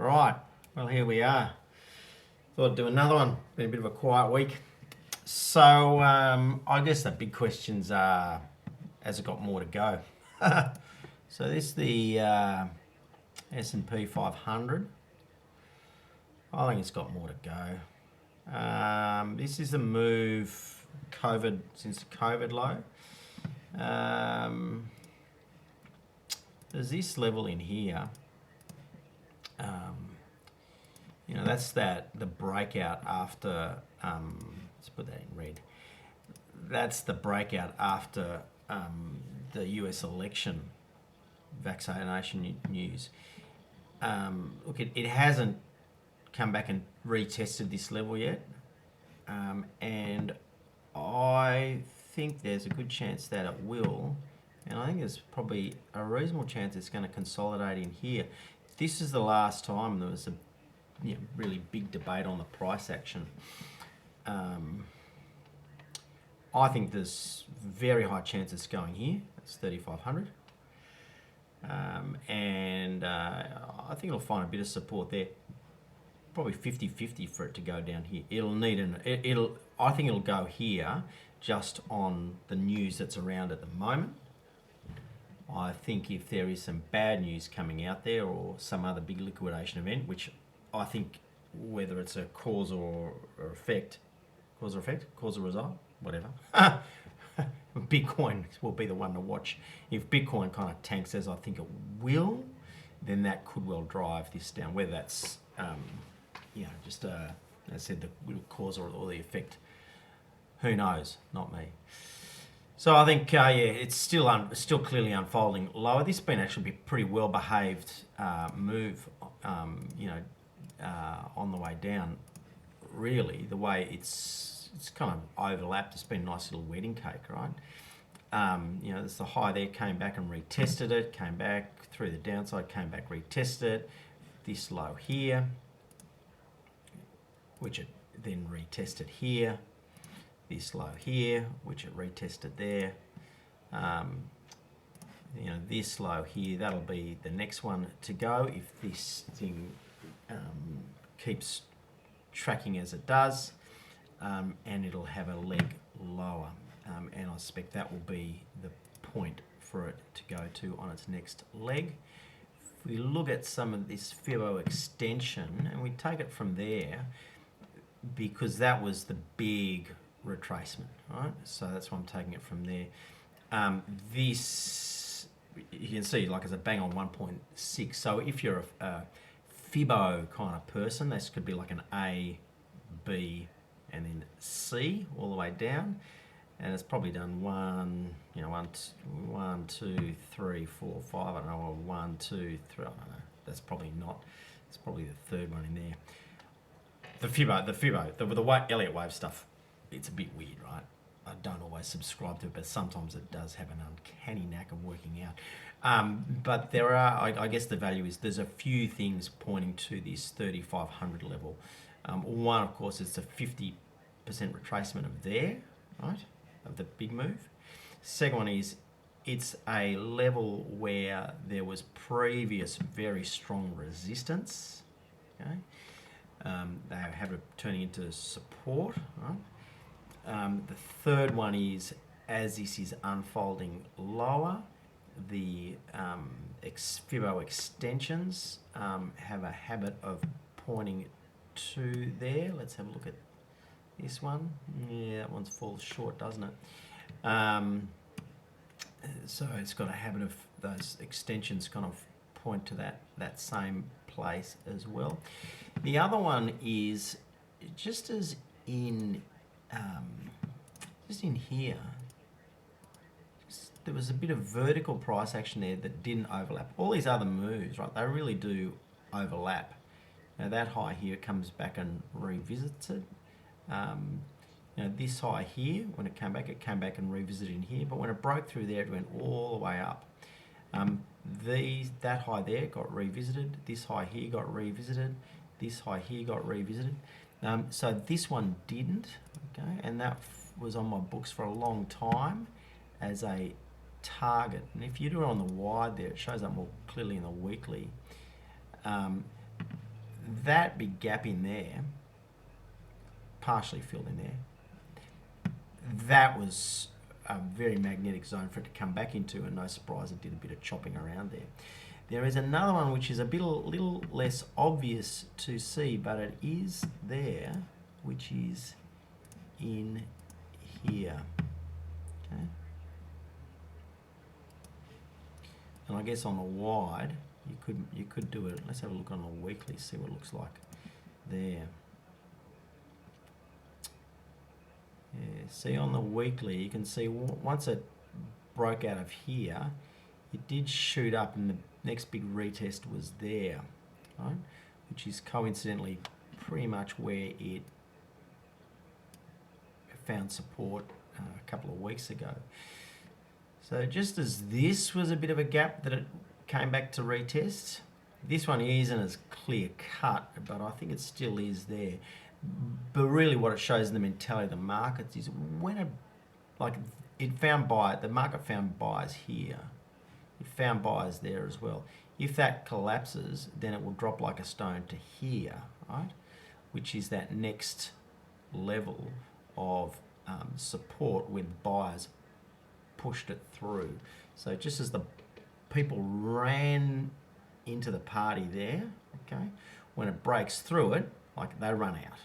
Right, well here we are. Thought I'd do another one. Been a bit of a quiet week. So I guess the big questions are, has it got more to go? So this is the S&P 500. I think it's got more to go. This is the move since the COVID low. There's this level in here. That's the breakout after, let's put that in red. That's the breakout after the US election vaccination news. Look, it hasn't come back and retested this level yet. And I think there's a good chance that it will. And I think there's probably a reasonable chance it's going to consolidate in here. This is the last time there was a really big debate on the price action. I think there's very high chance it's going here. It's 3,500. And I think it'll find a bit of support there. Probably 50-50 for it to go down here. I think it'll go here just on the news that's around at the moment. I think if there is some bad news coming out there or some other big liquidation event, which I think whether it's a cause or result, whatever. Bitcoin will be the one to watch. If Bitcoin kind of tanks as I think it will, then that could well drive this down. Whether that's just as I said, the cause or the effect, who knows? Not me. So I think it's still clearly unfolding lower. This has been actually a pretty well behaved move, on the way down. Really, the way it's kind of overlapped. It's been a nice little wedding cake, right? There's the high there, came back and retested it, came back through the downside, came back, retested it. This low here, which it then retested here. This low here, which it retested there. This low here, that'll be the next one to go if this thing keeps tracking as it does, and it'll have a leg lower, and I suspect that will be the point for it to go to on its next leg. If we look at some of this Fibo extension and we take it from there, because that was the big retracement, right? So that's why I'm taking it from there. This, you can see, like, it's a bang on 1.6. So if you're a Fibo kind of person, this could be like an A, B, and then C all the way down. And it's probably done 1, 2, 3, 4, 5. I don't know, or 1, 2, 3. I don't know. That's probably not. It's probably the third one in there. The Fibo, the Elliott wave stuff, it's a bit weird, right? I don't always subscribe to it, but sometimes it does have an uncanny knack of working out. But there are, I guess the value is, there's a few things pointing to this 3,500 level. One, of course, is the 50% retracement of there, right? Of the big move. Second one is, it's a level where there was previous very strong resistance, okay? They have it turning into support, right? The third one is, as this is unfolding lower, the Fibo extensions have a habit of pointing to there. Let's have a look at this one. Yeah, that one falls short, doesn't it? So it's got a habit of those extensions kind of point to that same place as well. The other one is just in here. There was a bit of vertical price action there that didn't overlap. All these other moves, right? They really do overlap. Now that high here comes back and revisits it. This high here, when it came back and revisited in here. But when it broke through there, it went all the way up. That high there got revisited. This high here got revisited. This high here got revisited. So this one didn't, okay? And that was on my books for a long time as a target. And if you do it on the wide there, it shows up more clearly in the weekly. that big gap in there, partially filled in there, that was a very magnetic zone for it to come back into, and no surprise it did a bit of chopping around there. There is another one which is a little less obvious to see, but it is there, which is in here. Okay. And I guess on the wide, you could do it. Let's have a look on the weekly, see what it looks like there. Yeah, see on the weekly, you can see once it broke out of here, it did shoot up, and the next big retest was there, right? Which is coincidentally pretty much where it found support a couple of weeks ago. So just as this was a bit of a gap that it came back to retest, this one isn't as clear cut, but I think it still is there. But really what it shows in the mentality of the markets is when the market found buyers here. It found buyers there as well. If that collapses, then it will drop like a stone to here, right? Which is that next level of support when buyers pushed it through. So just as the people ran into the party there, okay, when it breaks through it, like they run out.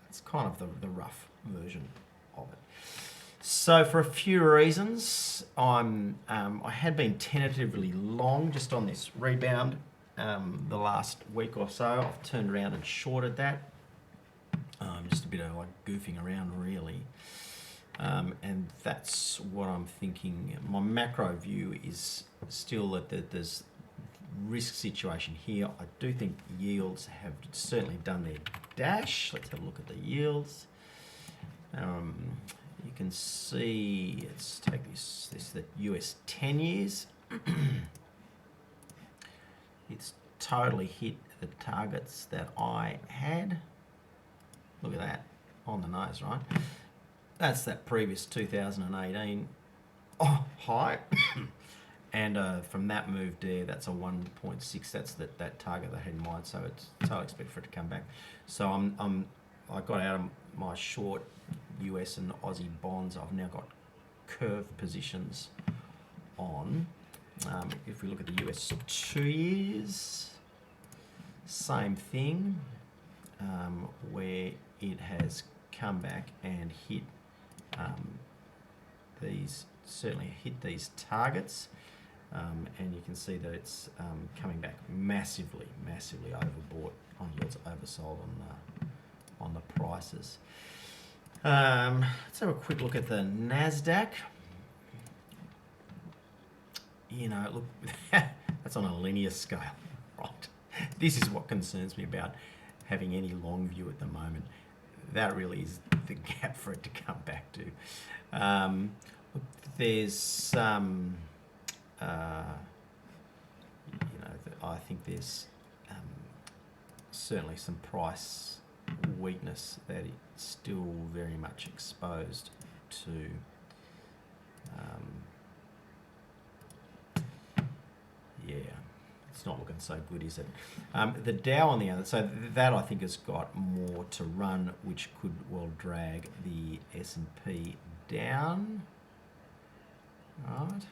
It's kind of the rough version of it. So for a few reasons, I had been tentatively long just on this rebound the last week or so. I've turned around and shorted that. Just a bit of like goofing around really. And that's what I'm thinking. My macro view is still that there's risk situation here. I do think yields have certainly done their dash. Let's have a look at the yields. You can see, let's take this the US 10 years. It's totally hit the targets that I had. Look at that, on the nose, right? That's that previous 2018 high. And from that move there, that's a 1.6. That's that target I had in mind. So it's totally expect for it to come back. So I got out of my short US and Aussie bonds. I've now got curve positions on. If we look at the US 2 years, same thing, where it has come back and hit certainly hit these targets. And you can see that it's coming back massively overbought on yields, oversold on the prices. Let's have a quick look at the Nasdaq. You know, look, that's on a linear scale, right? This is what concerns me about having any long view at the moment. That really is the gap for it to come back to. Look, there's some. I think there's certainly some price weakness that it's still very much exposed to. It's not looking so good, is it? The Dow on the other, so that I think has got more to run, which could well drag the S&P down. Right,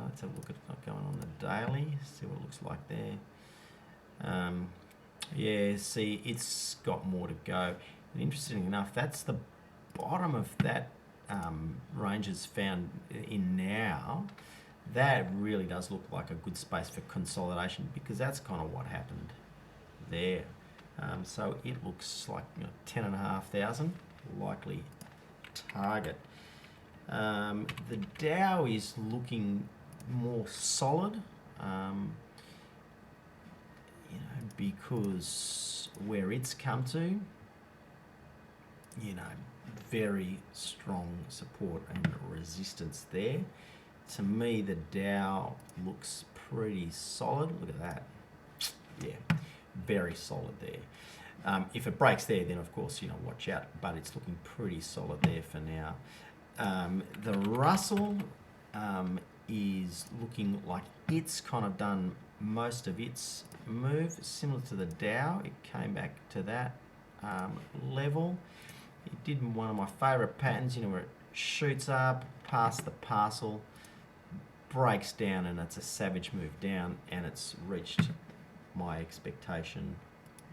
let's have a look at what's going on the daily, see what it looks like there. Yeah, see, it's got more to go. And interestingly enough, that's the bottom of that range is found in now. That really does look like a good space for consolidation, because that's kind of what happened there. So it looks like 10,500 likely target. The Dow is looking more solid, because where it's come to, very strong support and resistance there. To me, the Dow looks pretty solid. Look at that. Yeah, very solid there. If it breaks there, then of course, watch out, but it's looking pretty solid there for now. The Russell is looking like it's kind of done most of its move, similar to the Dow. It came back to that level. It did one of my favourite patterns, you know, where it shoots up, past the parcel, breaks down, and it's a savage move down, and it's reached my expectation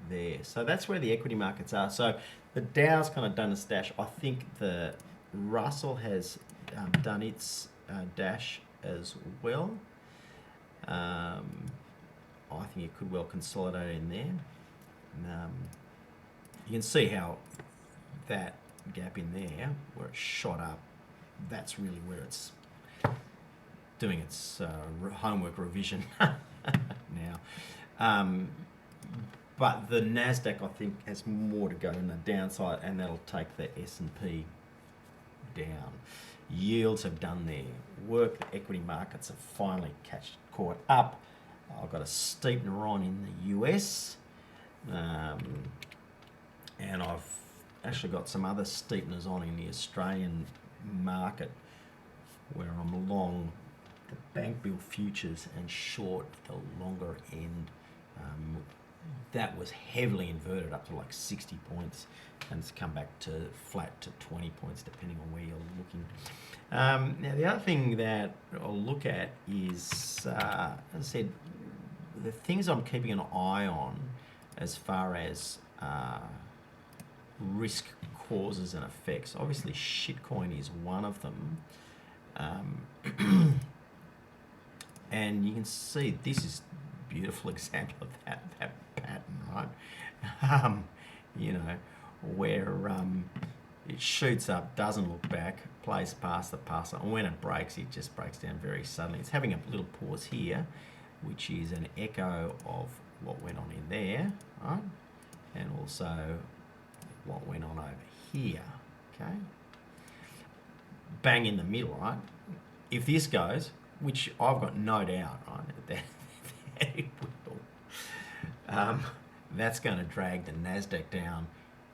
there. So that's where the equity markets are. So the Dow's kind of done its dash. I think the Russell has done its dash as well. I think it could well consolidate in there. You can see how that gap in there, where it shot up, that's really where it's doing its homework revision now. But the Nasdaq, I think, has more to go on the downside, and that'll take the S&P down. Yields have done their work. The equity markets have finally caught up. I've got a steepener on in the US, and I've actually got some other steepeners on in the Australian market, where I'm long the bank bill futures and short the longer end. That was heavily inverted up to like 60 points, and it's come back to flat to 20 points depending on where you're looking. Now the other thing that I'll look at is, as I said, the things I'm keeping an eye on as far as risk causes and effects. Obviously shitcoin is one of them. And you can see this is a beautiful example of that pattern, right? You know, where it shoots up, doesn't look back, plays past the parcel, and when it breaks, it just breaks down very suddenly. It's having a little pause here, which is an echo of what went on in there, right? And also what went on over here, okay? Bang in the middle, right? If this goes, which I've got no doubt, right, that it will, that's going to drag the Nasdaq down.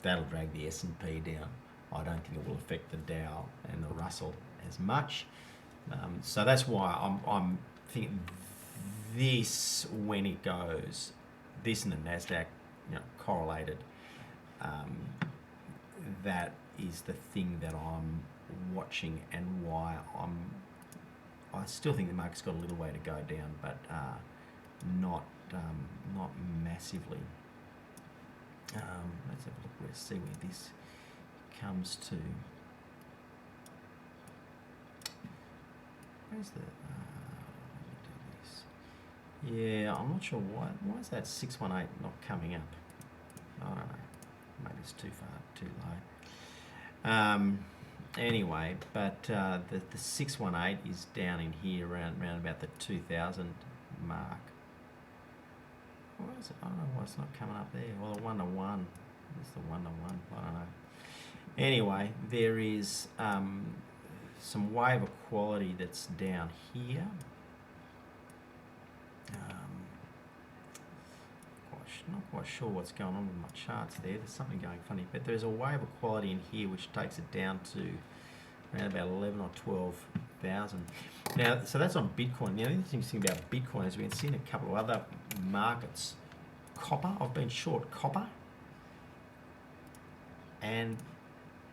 That'll drag the S&P down. I don't think it will affect the Dow and the Russell as much. So that's why I'm thinking this, when it goes, this and the Nasdaq, you know, correlated. That is the thing that I'm watching, and why I still think the market's got a little way to go down, but not massively. Let's have a look. Let's see where this comes to. Where's the? Let me do this. Yeah, I'm not sure why. Why is that 618 not coming up? I don't know. Maybe it's too far, too low. Anyway, but the 618 is down in here around about the 2000 mark. Why is it? I don't know why it's not coming up there. Well, the 1-to-1. It's the 1-to-1. I don't know. Anyway, there is some wave of quality that's down here. Not quite sure what's going on with my charts there. There's something going funny, but there's a wave of quality in here which takes it down to around about 11 or 12,000. Now, so that's on Bitcoin. Now, the interesting thing about Bitcoin is we can see in a couple of other markets, copper. I've been short copper, and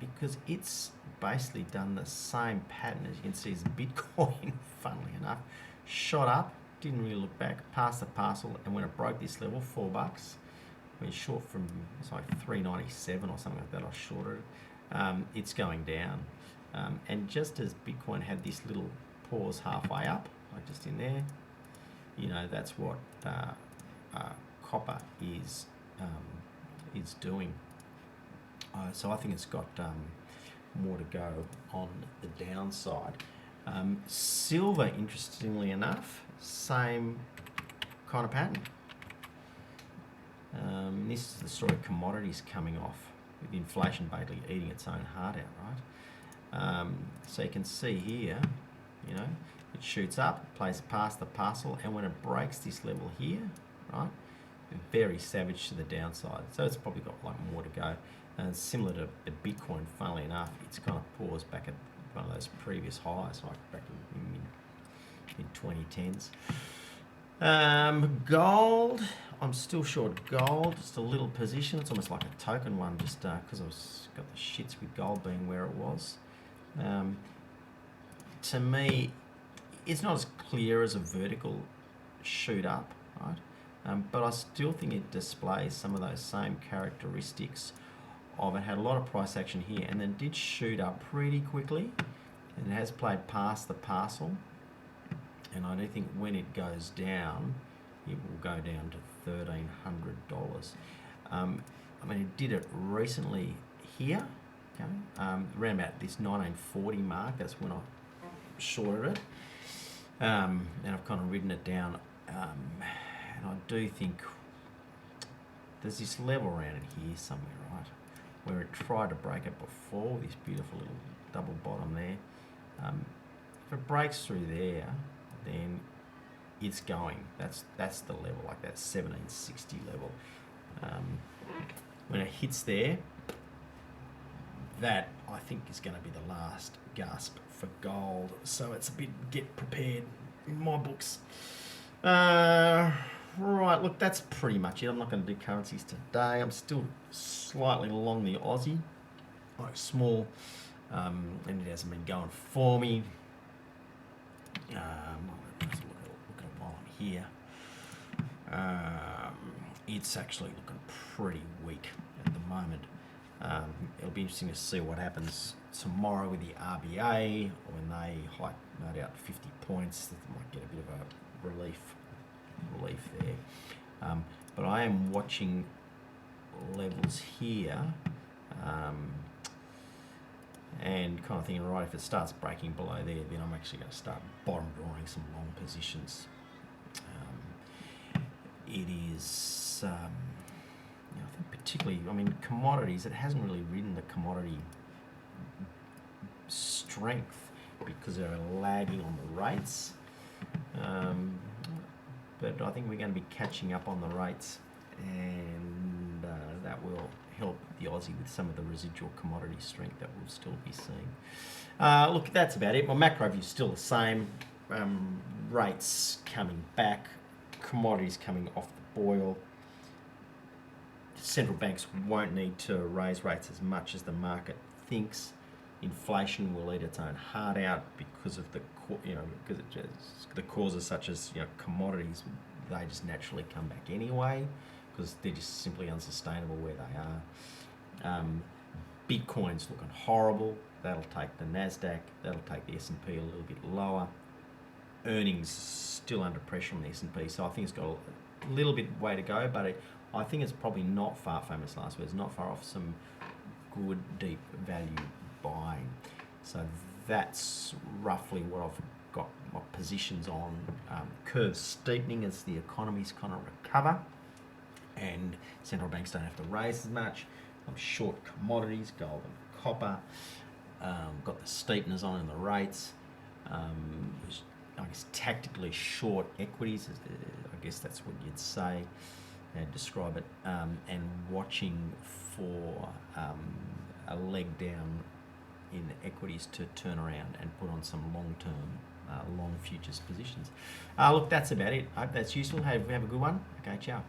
because it's basically done the same pattern as you can see as Bitcoin, funnily enough, shot up. Didn't really look back, past the parcel, and when it broke this level, $4, went short from, it's like 397 or something like that. I shorted it. It's going down, and just as Bitcoin had this little pause halfway up, like just in there, you know, that's what copper is doing. So I think it's got more to go on the downside. Silver, interestingly enough, same kind of pattern. This is the story of commodities coming off, with inflation basically eating its own heart out, right? So you can see here, you know, it shoots up, plays past the parcel, and when it breaks this level here, right, very savage to the downside. So it's probably got like more to go. And similar to Bitcoin, funnily enough, it's kind of paused back at one of those previous highs, like back in mid 2010s. Gold, I'm still short gold, just a little position. It's almost like a token one, just because I was got the shits with gold being where it was. To me, it's not as clear as a vertical shoot up, right? But I still think it displays some of those same characteristics of it had a lot of price action here and then did shoot up pretty quickly, and it has played past the parcel. And I do think when it goes down, it will go down to $1,300. I mean, it did it recently here, okay? Around about this 1940 mark. That's when I shorted it, and I've kind of ridden it down. And I do think there's this level around it here somewhere, right, where it tried to break it before, this beautiful little double bottom there. If it breaks through there, then it's going. That's the level, like that 1760 level. When it hits there, that I think is going to be the last gasp for gold. So it's a bit get prepared in my books. Right, look, that's pretty much it. I'm not going to do currencies today. I'm still slightly long the Aussie, like small, and it hasn't been going for me. Let's look at it while I'm here. It's actually looking pretty weak at the moment. It'll be interesting to see what happens tomorrow with the RBA when they hike, no doubt, 50 points. They might get a bit of a relief there. But I am watching levels here and kind of thinking, right, if it starts breaking below there, then I'm actually going to start bottom drawing some long positions. It is, I think particularly, I mean, commodities, it hasn't really ridden the commodity strength because they're lagging on the rates. But I think we're going to be catching up on the rates, and that will help the Aussie with some of the residual commodity strength that we'll still be seeing. Look, that's about it. My macro view is still the same. Rates coming back, commodities coming off the boil. Central banks won't need to raise rates as much as the market thinks. Inflation will eat its own heart out because of the causes such as commodities. They just naturally come back anyway because they're just simply unsustainable where they are. Bitcoin's looking horrible. That'll take the Nasdaq. That'll take the S&P a little bit lower. Earnings still under pressure on the S&P, so I think it's got a little bit way to go, but I think it's probably not far, famous last words, not far off some good deep value buying. So that's roughly what I've got my positions on. Curve steepening as the economies kind of recover and central banks don't have to raise as much. I'm short commodities, gold and copper. Got the steepeners on in the rates. I guess tactically short equities, I guess that's what you'd say and describe it, and watching for a leg down in equities to turn around and put on some long-term, long futures positions. Look, that's about it. I hope that's useful. Have a good one. Okay, ciao.